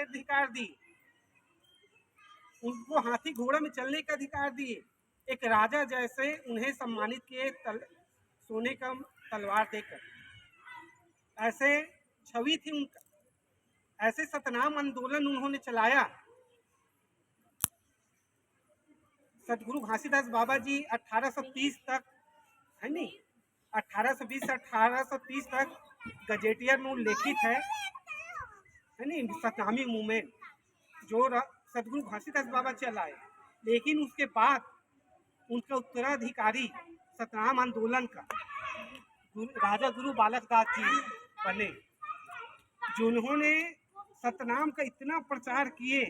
अधिकार दिए, उनको हाथी घोड़ा में चलने का अधिकार दिए, एक राजा जैसे उन्हें सम्मानित किए सोने का तलवार देकर। ऐसे छवि थी उनका, ऐसे सतनाम आंदोलन उन्होंने चलाया। सदगुरु घासीदास बाबा जी 1830 तक, है नहीं, 1820 से 1830 तक गजेटियर में उल्लेखित है नहीं, सतनामी मूवमेंट जो सदगुरु घासीदास बाबा चलाए। लेकिन उसके बाद उनका उत्तराधिकारी सतनाम आंदोलन का राजा गुरु बालक दास जी बने, जिन्होंने सतनाम का इतना प्रचार किए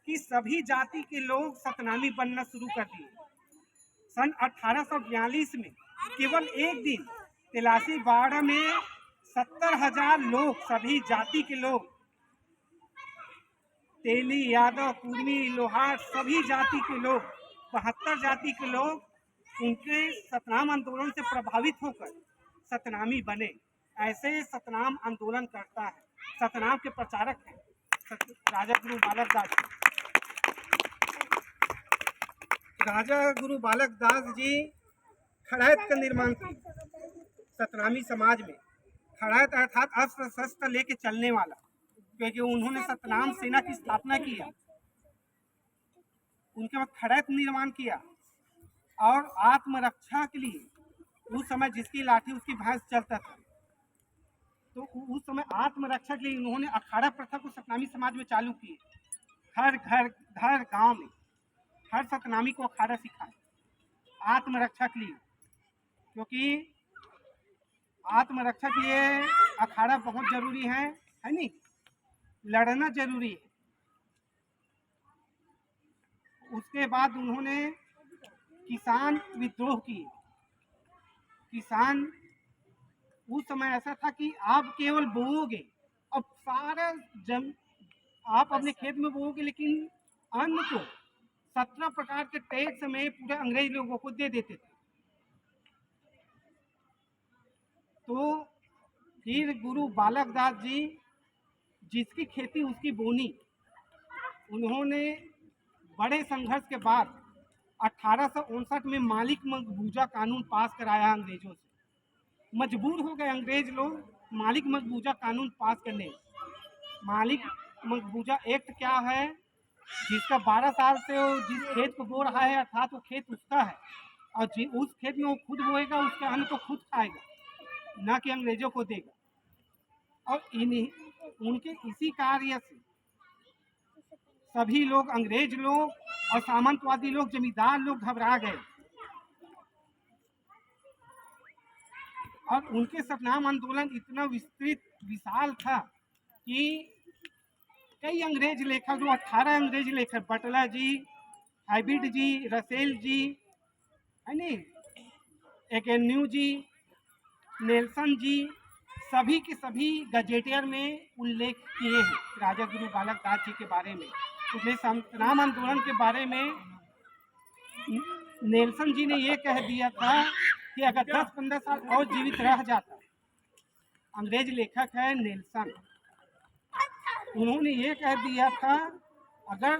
कि सभी जाति के लोग सतनामी बनना शुरू कर दिए। सन 1842 में केवल एक दिन तिलासी बाड़ा में 70,000 लोग, सभी जाति के लोग, तेली, यादव, कुर्मी, लोहार, सभी जाति के लोग, 72 जाति के लोग उनके सतनाम आंदोलन से प्रभावित होकर सतनामी बने। ऐसे सतनाम आंदोलन करता है, सतनाम के प्रचारक हैं राजा गुरु बालक दास जी। राजा गुरु बालक दास जी खड़ायत का निर्माण किए सतनामी समाज में। खड़ायत अर्थात अस्त्र शस्त्र लेके चलने वाला, क्योंकि उन्होंने सतनाम सेना की स्थापना किया। उनके बाद खड़ायत निर्माण किया और आत्मरक्षा के लिए उस समय जिसकी लाठी उसकी भैंस चलता था, तो उस समय आत्मरक्षा के लिए उन्होंने अखाड़ा प्रथा को सतनामी समाज में चालू किए। हर घर हर गांव में हर सतनामी को अखाड़ा सिखाए आत्मरक्षा के लिए, क्योंकि आत्मरक्षा के लिए अखाड़ा बहुत जरूरी है नहीं, लड़ना जरूरी है। उसके बाद उन्होंने किसान विद्रोह किए। किसान उस समय ऐसा था कि आप केवल बोओगे, अब सारा आप अपने खेत में बोओगे, लेकिन अन्न को 17 प्रकार के टैक्स में पूरे अंग्रेज लोगों को दे देते थे। तो फिर गुरु बालक दास जी, जिसकी खेती उसकी बोनी, उन्होंने बड़े संघर्ष के बाद 1859 में मालिक मकबूजा कानून पास कराया अंग्रेजों से। मजबूर हो गए अंग्रेज लोग मालिक मकबूजा कानून पास करने। मालिक मकबूजा एक्ट क्या है? जिसका 12 साल से वो जिस खेत को बो रहा है, अर्थात वो खेत उसका है और उस खेत में वो खुद बोएगा, उसके अन्न को खुद खाएगा, ना कि अंग्रेजों को देगा। और इन्हीं उनके इसी कार्य से सभी लोग, अंग्रेज लोग और सामंतवादी लोग, जमींदार लोग घबरा गए और उनके सतनाम आंदोलन इतना विस्तृत विशाल था कि कई अंग्रेज लेखक, जो 18 अंग्रेज लेखक, बटला जी, हाइबिड जी, रसेल जी, है नी, एकेन्यू जी, नेल्सन जी, सभी के सभी गजेटियर में उल्लेख किए हैं राजा गुरु बालक दास जी के बारे में। उसने सतनाम आंदोलन के बारे में नेल्सन जी ने ये कह दिया था कि अगर 10-15 साल और जीवित रह जाता, अंग्रेज लेखक है नेल्सन, उन्होंने ये कह दिया था अगर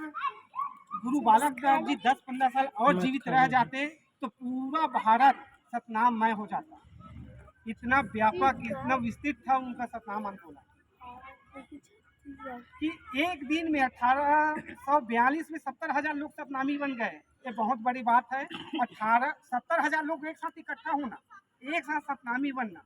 गुरु बालक दास जी 10-15 साल और जीवित रह जाते तो पूरा भारत सतनाममय हो जाता। इतना व्यापक, इतना विस्तृत था उनका सतनाम आंदोलन कि एक दिन में 1842 में 70,000 लोग सतनामी बन गए। ये बहुत बड़ी बात है। 70,000 लोग एक साथ इकट्ठा होना, एक साथ सतनामी बनना।